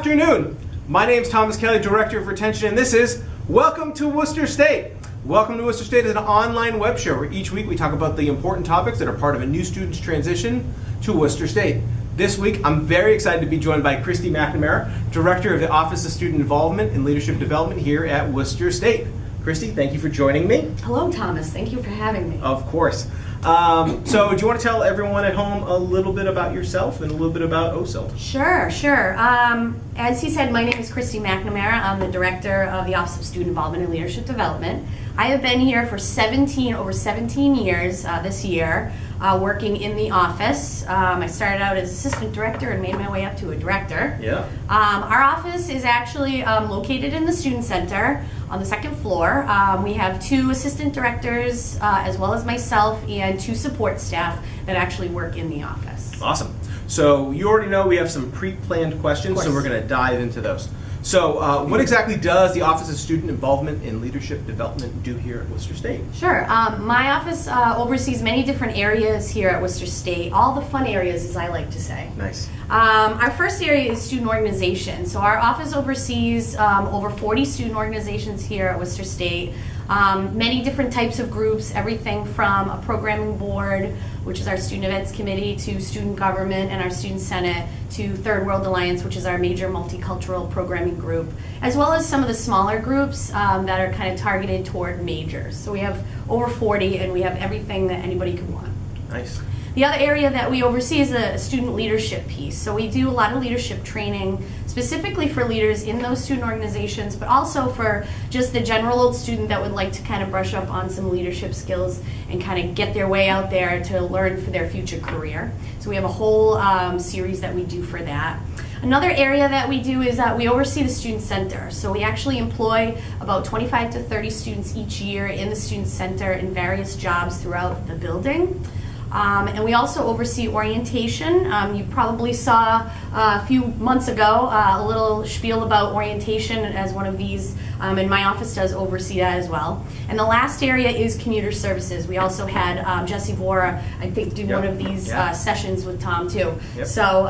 afternoon. My name is Thomas Kelly, Director of Retention, and this is Welcome to Worcester State. Welcome to Worcester State is an online web show where each week we talk about the important topics that are part of a new student's transition to Worcester State. This week, I'm very excited to be joined by Christy McNamara, Director of the Office of Student Involvement and Leadership Development here at Worcester State. Christy, thank you for joining me. Hello, Thomas. Thank you for having me. Of course. So do you want to tell everyone at home a little bit about yourself and a little bit about OSILT? Sure. As he said, my name is Christy McNamara. I'm the Director of the Office of Student Involvement and Leadership Development. I have been here for over 17 years this year, working in the office. I started out as Assistant Director and made my way up to a Director. Yeah. Our office is actually located in the Student Center on the second floor. We have 2 assistant directors as well as myself and 2 support staff that actually work in the office. Awesome. So you already know we have some pre-planned questions, so we're going to dive into those. So what exactly does the Office of Student Involvement and Leadership Development do here at Worcester State? Sure. My office oversees many different areas here at Worcester State, all the fun areas, as I like to say. Nice. Our first area is student organization. So our office oversees over 40 student organizations here at Worcester State. Many different types of groups, everything from a programming board, which is our student events committee, to student government and our student senate, to Third World Alliance, which is our major multicultural programming group, as well as some of the smaller groups that are kind of targeted toward majors. So we have over 40 and we have everything that anybody could want. Nice. The other area that we oversee is a student leadership piece. So we do a lot of leadership training specifically for leaders in those student organizations, but also for just the general old student that would like to kind of brush up on some leadership skills and kind of get their way out there to learn for their future career. So we have a whole series that we do for that. Another area that we do is that we oversee the student center. So we actually employ about 25 to 30 students each year in the student center in various jobs throughout the building. And we also oversee orientation. You probably saw a few months ago a little spiel about orientation as one of these, and my office does oversee that as well. And the last area is commuter services. We also had Jesse Vora, I think, do one of these sessions with Tom too. Yep. So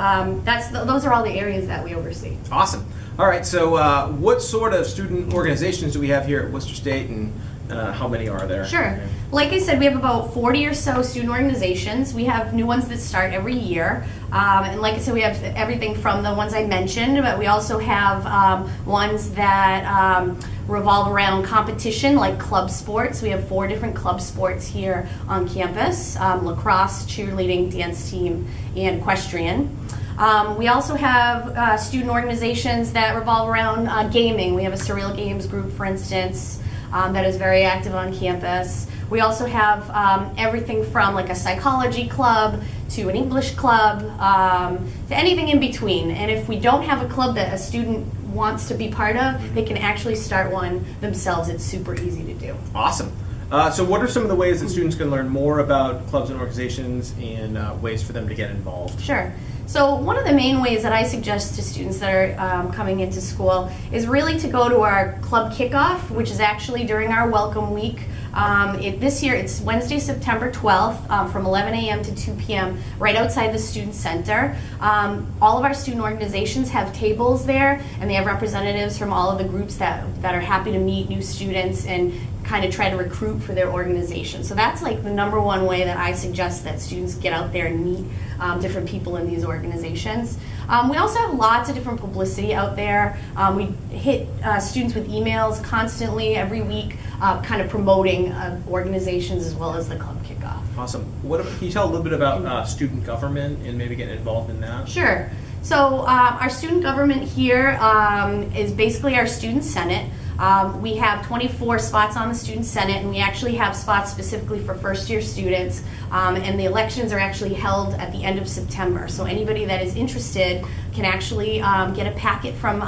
those are all the areas that we oversee. Awesome. All right, so what sort of student organizations do we have here at Worcester State, and how many are there? Sure. Like I said, we have about 40 or so student organizations. We have new ones that start every year. And like I said, we have everything from the ones I mentioned, but we also have ones that revolve around competition, like club sports. We have 4 different club sports here on campus: lacrosse, cheerleading, dance team, and equestrian. We also have student organizations that revolve around gaming. We have a Surreal Games group, for instance, that is very active on campus. We also have everything from like a psychology club to an English club to anything in between. And if we don't have a club that a student wants to be part of, they can actually start one themselves. It's super easy to do. Awesome. So what are some of the ways that students can learn more about clubs and organizations and ways for them to get involved? Sure. So one of the main ways that I suggest to students that are coming into school is really to go to our club kickoff, which is actually during our welcome week. This year it's Wednesday, September 12th from 11 a.m. to 2 p.m. right outside the Student Center. All of our student organizations have tables there, and they have representatives from all of the groups that are happy to meet new students and kind of try to recruit for their organization. So that's like the number one way that I suggest that students get out there and meet different people in these organizations. We also have lots of different publicity out there. We hit students with emails constantly every week, kind of promoting organizations as well as the club kickoff. Awesome. Can you tell a little bit about student government and maybe getting involved in that? Sure. So our student government here is basically our student senate. We have 24 spots on the Student Senate, and we actually have spots specifically for first-year students, and the elections are actually held at the end of September. So anybody that is interested can actually get a packet from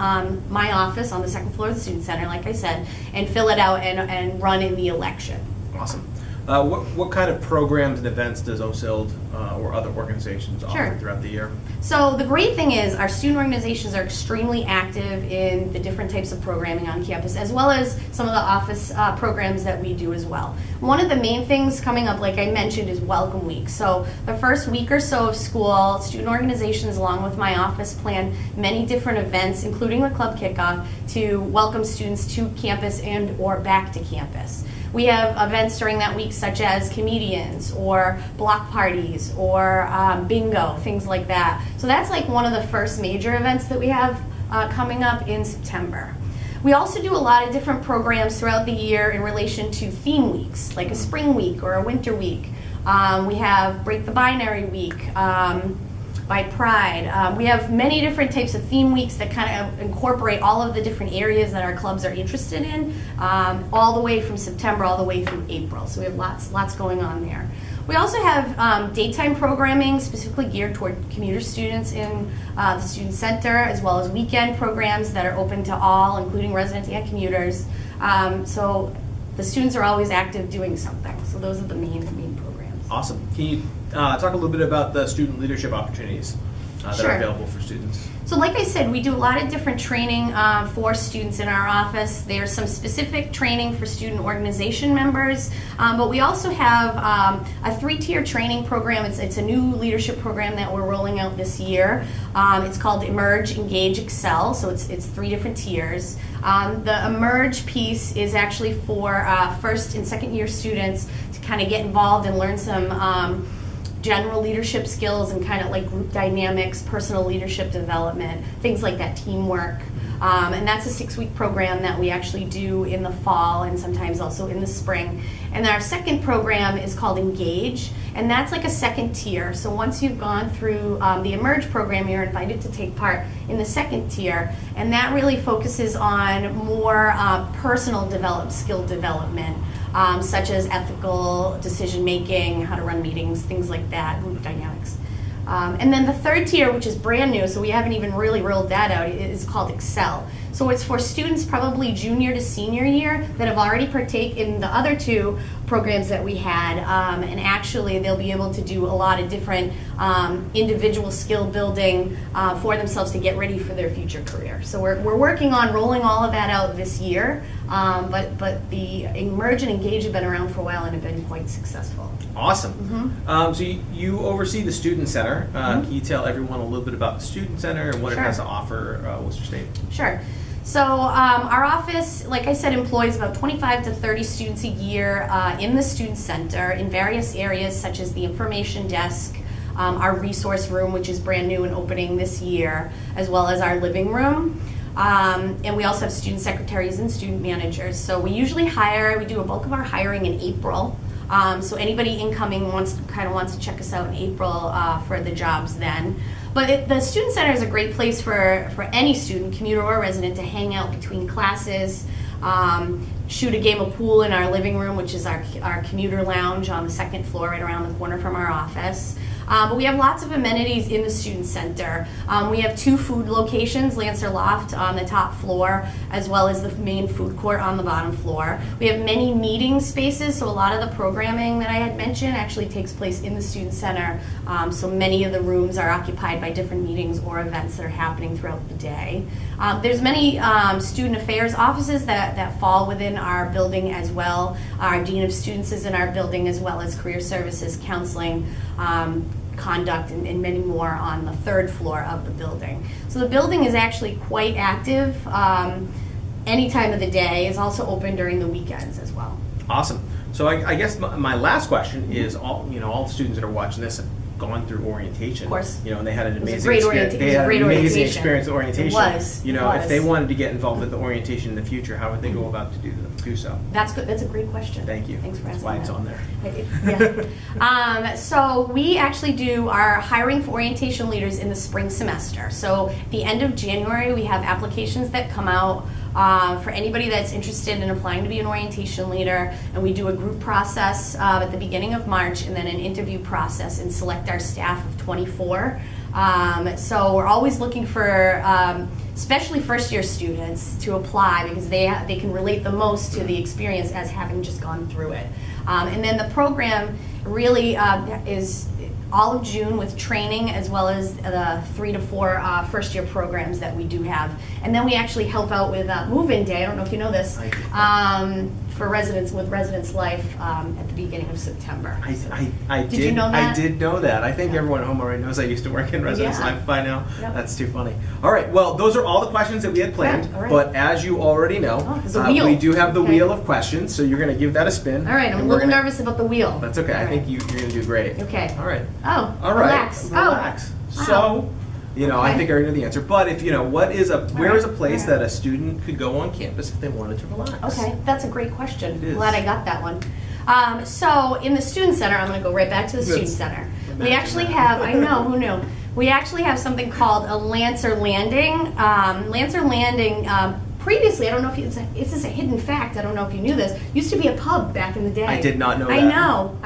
my office on the second floor of the Student Center, like I said, and fill it out and run in the election. Awesome. What kind of programs and events does OSILD or other organizations offer throughout the year? So the great thing is our student organizations are extremely active in the different types of programming on campus, as well as some of the office programs that we do as well. One of the main things coming up, like I mentioned, is Welcome Week. So the first week or so of school, student organizations along with my office plan many different events, including the club kickoff, to welcome students to campus and or back to campus. We have events during that week such as comedians or block parties or bingo, things like that. So that's like one of the first major events that we have coming up in September. We also do a lot of different programs throughout the year in relation to theme weeks, like a spring week or a winter week. We have Break the Binary Week, by Pride. We have many different types of theme weeks that kind of incorporate all of the different areas that our clubs are interested in, all the way from September all the way through April. So we have lots going on there. We also have daytime programming specifically geared toward commuter students in the student center, as well as weekend programs that are open to all, including residents and commuters. So the students are always active doing something. So those are the main programs. Awesome. Can you talk a little bit about the student leadership opportunities that are available for students? So like I said, we do a lot of different training for students in our office. There's some specific training for student organization members, but we also have a 3-tier training program. It's a new leadership program that we're rolling out this year. It's called Emerge, Engage, Excel, so it's 3 different tiers. The Emerge piece is actually for first and second year students to kind of get involved and learn some general leadership skills and kind of like group dynamics, personal leadership development, things like that, teamwork. And that's a 6-week program that we actually do in the fall and sometimes also in the spring. And our second program is called Engage, and that's like a second tier. So once you've gone through the Emerge program, you're invited to take part in the second tier, and that really focuses on more personal skill development. Such as ethical decision making, how to run meetings, things like that, group dynamics. And then the third tier, which is brand new, so we haven't even really rolled that out, is called Excel. So it's for students probably junior to senior year that have already partaken in the other 2 programs that we had, and actually they'll be able to do a lot of different individual skill building for themselves to get ready for their future career. So we're working on rolling all of that out this year, but the Emerge and Engage have been around for a while and have been quite successful. Awesome. Mm-hmm. So you oversee the Student Center. Can you tell everyone a little bit about the Student Center and what it has to offer Worcester State? Sure. So our office, like I said, employs about 25 to 30 students a year in the Student Center in various areas such as the information desk, our resource room, which is brand new and opening this year, as well as our living room. And we also have student secretaries and student managers. So we usually we do a bulk of our hiring in April. So anybody incoming wants to check us out in April for the jobs then. But the Student Center is a great place for any student, commuter or resident, to hang out between classes, shoot a game of pool in our living room, which is our commuter lounge on the 2nd floor right around the corner from our office. But we have lots of amenities in the Student Center. We have 2 food locations, Lancer Loft on the top floor, as well as the main food court on the bottom floor. We have many meeting spaces, so a lot of the programming that I had mentioned actually takes place in the Student Center. So many of the rooms are occupied by different meetings or events that are happening throughout the day. There's many student affairs offices that fall within our building as well. Our Dean of Students is in our building, as well as career services, counseling, conduct, and many more on the 3rd floor of the building. So the building is actually quite active any time of the day. It's also open during the weekends as well. Awesome. So I guess my last question is, all the students that are watching this have gone through orientation. Of course. And they had an amazing experience with orientation. It was. If they wanted to get involved with the orientation in the future, how would they go about to do so? That's good. That's a great question. Thank you. Thanks for asking. That's why it's on there. Yeah. So we actually do our hiring for orientation leaders in the spring semester. So at the end of January, we have applications that come out for anybody that's interested in applying to be an orientation leader, and we do a group process at the beginning of March, and then an interview process, and select our staff of 24. So we're always looking for especially first-year students to apply, because they can relate the most to the experience as having just gone through it. And then the program really is all of June with training, as well as the 3 to 4 first year programs that we do have. And then we actually help out with move-in day. I don't know if you know this, for residents with Residence Life at the beginning of September. Did you know that? I did know that. I think everyone at home already knows I used to work in Residence Life by now. Yep. That's too funny. All right, well, those are all the questions that we had planned. All right. But as you already know, there's a wheel. we do have the wheel of questions, so you're going to give that a spin. All right, I'm a little nervous about the wheel. That's okay. I think you're going to do great. Okay. All right. Oh, all right. relax. Relax. Oh. So, Okay. I think I already know the answer. But if where is a place that a student could go on campus if they wanted to relax? Okay, that's a great question. It is. Glad I got that one. So in the student center, I'm going to go right back to the student center. We actually have, I know, who knew? We actually have something called a Lancer Landing. Lancer Landing, previously, I don't know if this is a hidden fact, I don't know if you knew this, used to be a pub back in the day. I did not know that. I know,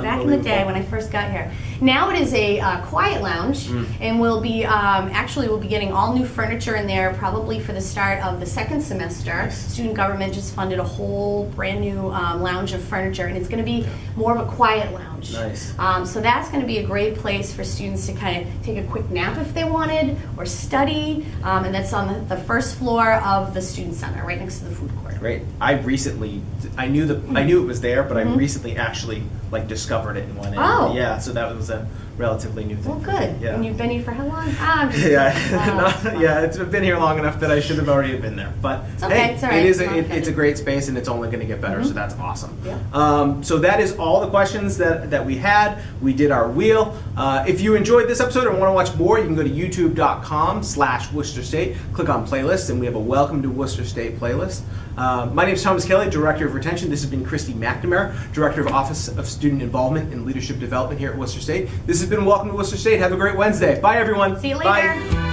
back in the day when I first got here. Now it is a quiet lounge, and we'll be getting all new furniture in there probably for the start of the second semester. Nice. Student government just funded a whole brand new lounge of furniture, and it's going to be more of a quiet lounge. Nice. So that's going to be a great place for students to kind of take a quick nap if they wanted, or study, and that's on the first floor of the student center, right next to the food court. Great. I knew it was there, but I recently actually discovered it and went in. Oh. Yeah, so that was a relatively new thing. Well, good. Yeah. And you've been here for how long? I'm just Yeah, it's been here long enough that I should have already been there. But It's okay, hey, it's all right. it's a great space, and it's only going to get better. So that's awesome. Yeah. So that is all the questions that we had. We did our wheel. If you enjoyed this episode and want to watch more, you can go to youtube.com/Worcester State. Click on playlists, and we have a Welcome to Worcester State playlist. My name is Thomas Kelly, Director of Retention. This has been Christy McNamara, Director of Office of Student Involvement and Leadership Development here at Worcester State. This has been Welcome to Worcester State. Have a great Wednesday. Bye, everyone. See you later. Bye.